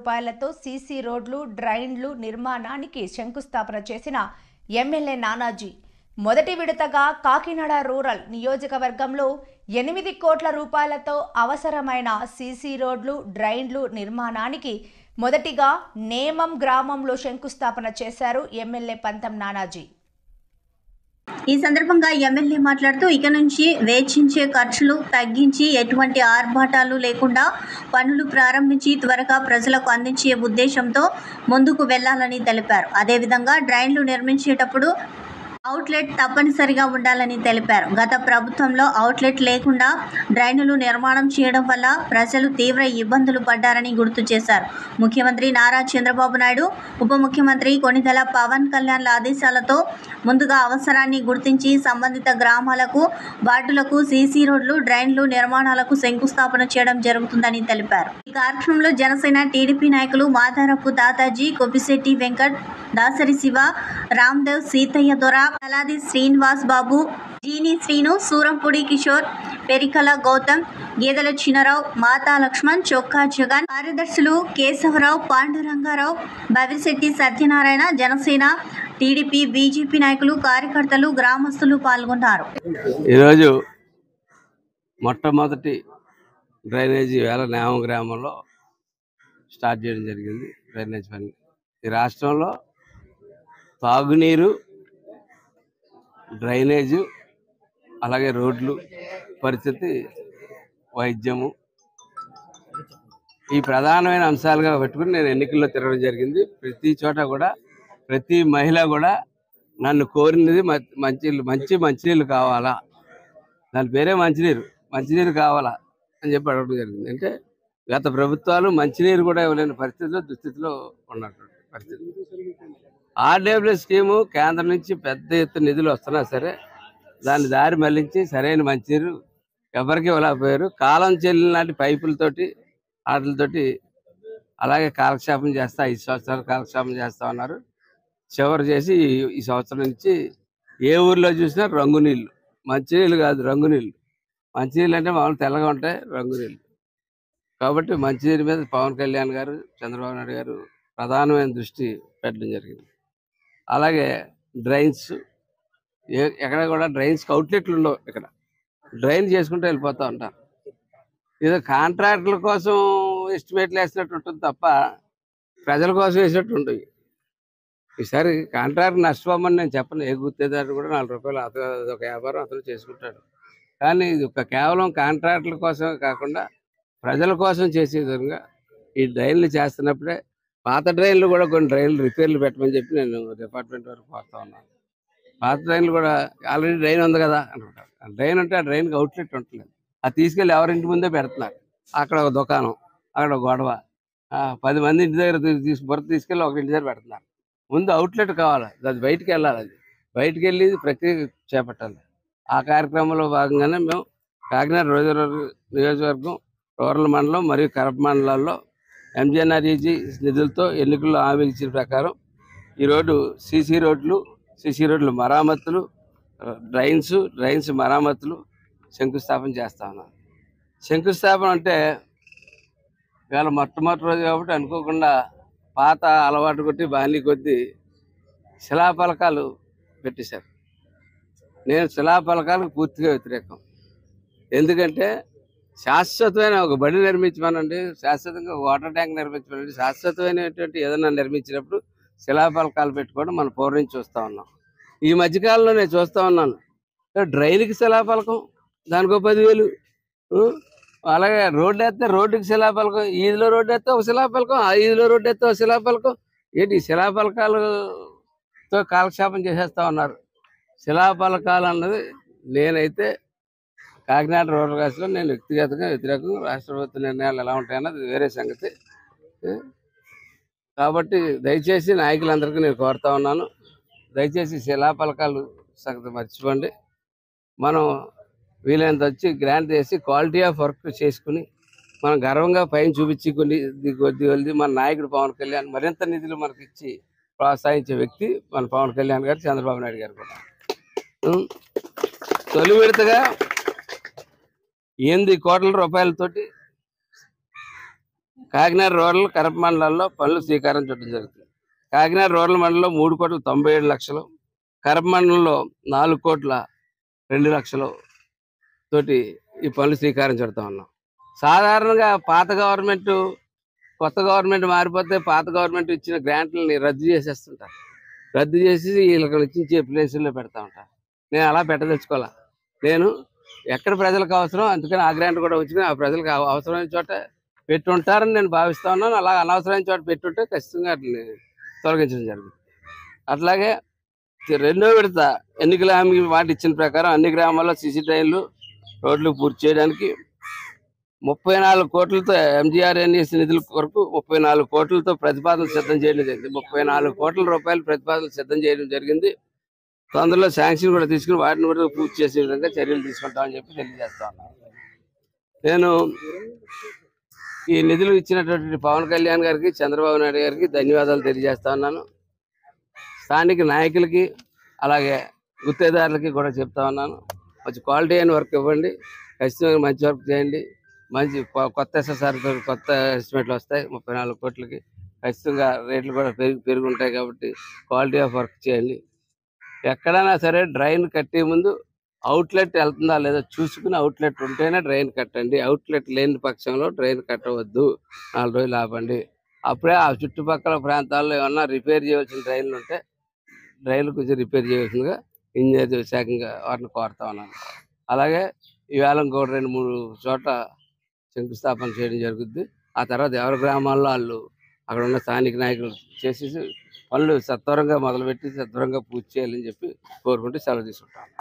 రూపాయలతో సీసీ రోడ్లు, డ్రైన్లు నిర్మాణానికి శంకుస్థాపన చేసిన ఎమ్మెల్యే నానాజీ మొదటి విడతగా కాకినాడ రూరల్ నియోజకవర్గంలో 8 కోట్ల రూపాయలతో అవసరమైన సీసీ రోడ్లు, డ్రైన్లు నిర్మాణానికి మొదటిగా నేమం గ్రామంలో శంకుస్థాపన చేశారు ఎమ్మెల్యే పంతం నానాజీ. ఈ సందర్భంగా ఎమ్మెల్యే మాట్లాడుతూ ఇక నుంచి వేచించే ఖర్చులు తగ్గించి ఎటువంటి ఆర్భాటాలు లేకుండా పనులు ప్రారంభించి త్వరగా ప్రజలకు అందించే ఉద్దేశంతో ముందుకు వెళ్లాలని తెలిపారు. అదేవిధంగా డ్రైన్లు నిర్మించేటప్పుడు అవుట్లెట్ తప్పనిసరిగా ఉండాలని తెలిపారు. గత ప్రభుత్వంలో అవుట్లెట్ లేకుండా డ్రైన్లు నిర్మాణం చేయడం వల్ల ప్రజలు తీవ్ర ఇబ్బందులు పడ్డారని గుర్తు చేశారు. ముఖ్యమంత్రి నారా చంద్రబాబు నాయుడు, ఉప ముఖ్యమంత్రి కొణిదెల పవన్ కళ్యాణ్ల ఆదేశాలతో ముందుగా అవసరాన్ని గుర్తించి సంబంధిత గ్రామాలకు, వార్డులకు సీసీ రోడ్లు, డ్రైన్లు నిర్మాణాలకు శంకుస్థాపన చేయడం జరుగుతుందని తెలిపారు. ఈ కార్యక్రమంలో జనసేన, టీడీపీ నాయకులు మాదారపు తాతాజీ, కొప్పిశెట్టి వెంకట్, దాసరి శివ, రామ్దేవ్, సీతయ్య దొర, తలాది శ్రీనివాస్ బాబు, జీని శ్రీను, సూరంపూడి కిషోర్, పెరికల గౌతమ్, గేదెల చిన్నరావు, మాతా లక్ష్మణ్, చొక్కా జగన్, కార్యదర్శులు కేశవరావు, పాండురంగారావు, భవిశెట్టి సత్యనారాయణ, జనసేన, టీడీపీ, బీజేపీ నాయకులు, కార్యకర్తలు, గ్రామస్తులు పాల్గొన్నారు. ఈరోజు మొట్టమొదటి డ్రైనేజీ వేళ నేమం గ్రామంలో స్టార్ట్ చేయడం జరిగింది. డ్రైనేజ్ పని ఈ రాష్ట్రంలో తాగునీరు, డ్రైనేజు, అలాగే రోడ్లు పరిస్థితి, వైద్యము ఈ ప్రధానమైన అంశాలుగా పెట్టుకుని నేను ఎన్నికల్లో తిరగడం జరిగింది. ప్రతి చోట కూడా ప్రతి మహిళ కూడా నన్ను కోరినది మంచినీళ్ళు కావాలా, దాని పేరే మంచినీరు కావాలా అని చెప్పి అడగడం జరిగింది. అంటే గత ప్రభుత్వాలు మంచినీరు కూడా ఇవ్వలేని దుస్థితిలో ఉన్నటువంటి పరిస్థితి. ఆర్డబ్ల్యూ స్కీము కేంద్రం నుంచి పెద్ద ఎత్తున నిధులు వస్తున్నా సరే దాన్ని దారి మళ్లించి సరైన మంచినీరు ఎవరికి ఇవ్వలేకపోయారు. కాలం చెల్లిన నాటి పైపులతోటి వాటితోటి అలాగే కాలక్షేపం చేస్తా 5 సంవత్సరాలు కాలక్షేపం చేస్తా ఉన్నారు. చివరి చేసి ఈ సంవత్సరం నుంచి ఏ ఊర్లో చూసినా రంగునీళ్ళు, మంచినీళ్ళు కాదు రంగునీళ్ళు. మంచినీళ్ళు అంటే మామూలు తెల్లగా ఉంటాయి, రంగునీళ్ళు. కాబట్టి మంచినీరు మీద పవన్ కళ్యాణ్ గారు, చంద్రబాబు నాయుడు గారు ప్రధానమైన దృష్టి పెట్టడం జరిగింది. అలాగే డ్రైన్స్, ఎక్కడ కూడా డ్రైన్స్కి అవుట్లెట్లు ఉండవు. ఇక్కడ డ్రైన్ చేసుకుంటూ వెళ్ళిపోతూ ఉంటారు. ఏదో కాంట్రాక్టుల కోసం ఎస్టిమేట్లు వేసినట్టు ఉంటుంది తప్ప ప్రజల కోసం వేసినట్టు ఉంటుంది. ఈసారి కాంట్రాక్ట్ నష్టపోమని నేను చెప్పను. ఏ గుర్తేదారు కూడా 4 రూపాయలు ఒక వ్యాపారం అతను చేసుకుంటాడు. కానీ ఇది కేవలం కాంట్రాక్టుల కోసం కాకుండా ప్రజల కోసం చేసే విధంగా ఈ డ్రైన్లు చేస్తున్నప్పుడే పాత డ్రైన్లు కూడా కొన్ని డ్రైన్లు రిపేర్లు పెట్టమని చెప్పి నేను డిపార్ట్మెంట్ వరకు కోరుతా ఉన్నాను. పాత డ్రైన్లు కూడా ఆల్రెడీ డ్రైన్ ఉంది కదా అనుకుంటారు. డ్రైన్ ఉంటే ఆ డ్రైన్కి అవుట్లెట్ ఉంటలేదు. అది తీసుకెళ్ళి ఎవరింటి ముందే పెడుతున్నారు. అక్కడ ఒక దుకాణం, అక్కడ ఒక గొడవ, 10 మంది ఇంటి దగ్గర తీసుకెళ్ళి ఒక ఇంటి దగ్గర పెడుతున్నారు. ముందు అవుట్లెట్ కావాలి, అది బయటికి వెళ్ళాలి. అది బయటికి వెళ్ళి ప్రక్రియ చేపట్టాలి. ఆ కార్యక్రమంలో భాగంగానే మేము కాకినాడ నియోజకవర్గం రూరల్ మండలం మరియు కరప మండలాల్లో ఎంజీఎన్ఆర్ఈజీ నిధులతో ఎన్నికల్లో హామీ ఇచ్చిన ప్రకారం ఈరోజు సీసీ రోడ్లు మరామతులు, డ్రైన్స్ మరామతులు శంకుస్థాపన చేస్తా ఉన్నాం. శంకుస్థాపన అంటే ఇవాళ మొట్టమొదటి రోజు కాబట్టి అనుకోకుండా పాత అలవాటు కొట్టి బాణీ కొద్దీ శిలాఫలకాలు పెట్టేశారు. నేను శిలాఫలకాలకు పూర్తిగా వ్యతిరేకం. ఎందుకంటే శాశ్వతమైన ఒక బడి నిర్మించమనండి, శాశ్వతంగా వాటర్ ట్యాంక్ నిర్మించమనండి, శాశ్వతమైనటువంటి ఏదైనా నిర్మించినప్పుడు శిలాఫలకాలు పెట్టుకోవడం మనం పూర్వం నుంచి చూస్తూ ఉన్నాం. ఈ మధ్యకాలంలో నేను చూస్తూ ఉన్నాను డ్రైన్కి శిలాఫలకం, దానికో 10,000. అలాగే రోడ్డు వేస్తే రోడ్డుకి శిలాఫలకం, ఈదిలో రోడ్డు వేస్తే ఒక శిలాఫలకం, ఆ ఈదిలో రోడ్డు వేస్తే ఒక శిలాఫలకం. ఏంటి శిలాఫలకాలతో కాలక్షేపం చేసేస్తూ ఉన్నారు. శిలాఫలకాలు అన్నది నేనైతే కాకినాడ రూరల్ కాస్ట్లో నేను వ్యక్తిగతంగా వ్యతిరేకం. రాష్ట్ర ప్రభుత్వ నిర్ణయాలు ఎలా ఉంటాయన్నది వేరే సంగతి. కాబట్టి దయచేసి నాయకులందరికీ నేను కోరుతా ఉన్నాను, దయచేసి శిలాఫలకాలు సంగతి మర్చిపోండి. మనం వీలైనంత వచ్చి గ్రాంట్ చేసి క్వాలిటీ ఆఫ్ వర్క్ చేసుకుని మనం గర్వంగా పైన చూపించి కొద్ది మన నాయకుడు పవన్ కళ్యాణ్ మరింత నిధులు మనకి ఇచ్చి ప్రోత్సహించే వ్యక్తి మన పవన్ కళ్యాణ్ గారు, చంద్రబాబు నాయుడు గారు కూడా. తొలి విడతగా 8 కోట్ల రూపాయలతోటి కాకినాడ రూరల్ కరప మండలాల్లో పనులు శ్రీకారం చుట్టడం జరుగుతుంది. కాకినాడ రూరల్ మండలంలో 3,97,00,000, కరప మండలంలో 4,02,00,000 తోటి ఈ పనులు శ్రీకారం చుడతా ఉన్నాం. సాధారణంగా పాత గవర్నమెంట్ కొత్త గవర్నమెంట్ మారిపోతే పాత గవర్నమెంట్ ఇచ్చిన గ్రాంట్లని రద్దు చేసేస్తుంటారు. రద్దు చేసి వీళ్ళకి ఇచ్చే ప్లేసుల్లో పెడతా ఉంటారు. నేను అలా పెట్టదలుచుకోవాలా. నేను ఎక్కడ ప్రజలకు అవసరం అందుకని ఆ గ్రాంట్ కూడా వచ్చి ఆ ప్రజలకు అవసరమైన చోట పెట్టుంటారని నేను భావిస్తా ఉన్నాను. అలా అనవసరమైన చోట పెట్టుంటే ఖచ్చితంగా వాటిని తొలగించడం జరుగుతుంది. అట్లాగే రెండో విడత ఎన్నికల హామీ మాట ఇచ్చిన ప్రకారం అన్ని గ్రామాల్లో సీసీ డ్రైన్లు రోడ్లు పూర్తి చేయడానికి 34 కోట్లతో MGRNS నిధుల కొరకు 34 కోట్లతో ప్రతిపాదన సిద్ధం చేయడం జరిగింది. 34 కోట్ల రూపాయలు ప్రతిపాదన సిద్ధం చేయడం జరిగింది. తొందరలో శాంక్షన్ కూడా తీసుకుని వాటిని కూడా పూర్తి చేసే విధంగా చర్యలు తీసుకుంటామని చెప్పి తెలియజేస్తా ఉన్నాను. నేను ఈ నిధులు ఇచ్చినటువంటి పవన్ కళ్యాణ్ గారికి, చంద్రబాబు నాయుడు గారికి ధన్యవాదాలు తెలియజేస్తా ఉన్నాను. స్థానిక నాయకులకి అలాగే గుత్తేదారులకి కూడా చెప్తా ఉన్నాను. మంచి క్వాలిటీ అయిన వర్క్ ఇవ్వండి, ఖచ్చితంగా మంచి వర్క్ చేయండి. మంచి కొత్త SSR కొత్త ఎస్టిమేట్లు వస్తాయి 34 కోట్లకి. ఖచ్చితంగా రేట్లు కూడా పెరిగి ఉంటాయి కాబట్టి క్వాలిటీ ఆఫ్ వర్క్ చేయండి. ఎక్కడైనా సరే డ్రైన్ కట్టే ముందు అవుట్లెట్ వెళ్తుందా లేదా చూసుకుని అవుట్లెట్ ఉంటేనే డ్రైన్ కట్టండి. అవుట్లెట్ లేని పక్షంలో డ్రైన్ కట్టవద్దు. 4 రోజులు ఆపండి. అప్పుడే ఆ చుట్టుపక్కల ప్రాంతాల్లో ఏమన్నా రిపేర్ చేయవలసిన డ్రైన్లు ఉంటే డ్రైన్లు కొంచెం రిపేర్ చేయవలసిందిగా ఇంజనీర్ శాఖగా వాటిని కోరుతా ఉన్నాను. అలాగే ఈవేళ ఇంకో 2-3 చోట్ల శంకుస్థాపన చేయడం జరుగుద్ది. ఆ తర్వాత ఎవరి గ్రామాల్లో వాళ్ళు అక్కడ ఉన్న స్థానిక నాయకులు చేసేసి పనులు సత్వరంగా మొదలుపెట్టి సత్వరంగా పూర్తి చేయాలని చెప్పి కోరుకుంటూ సెలవు తీసుకుంటాను.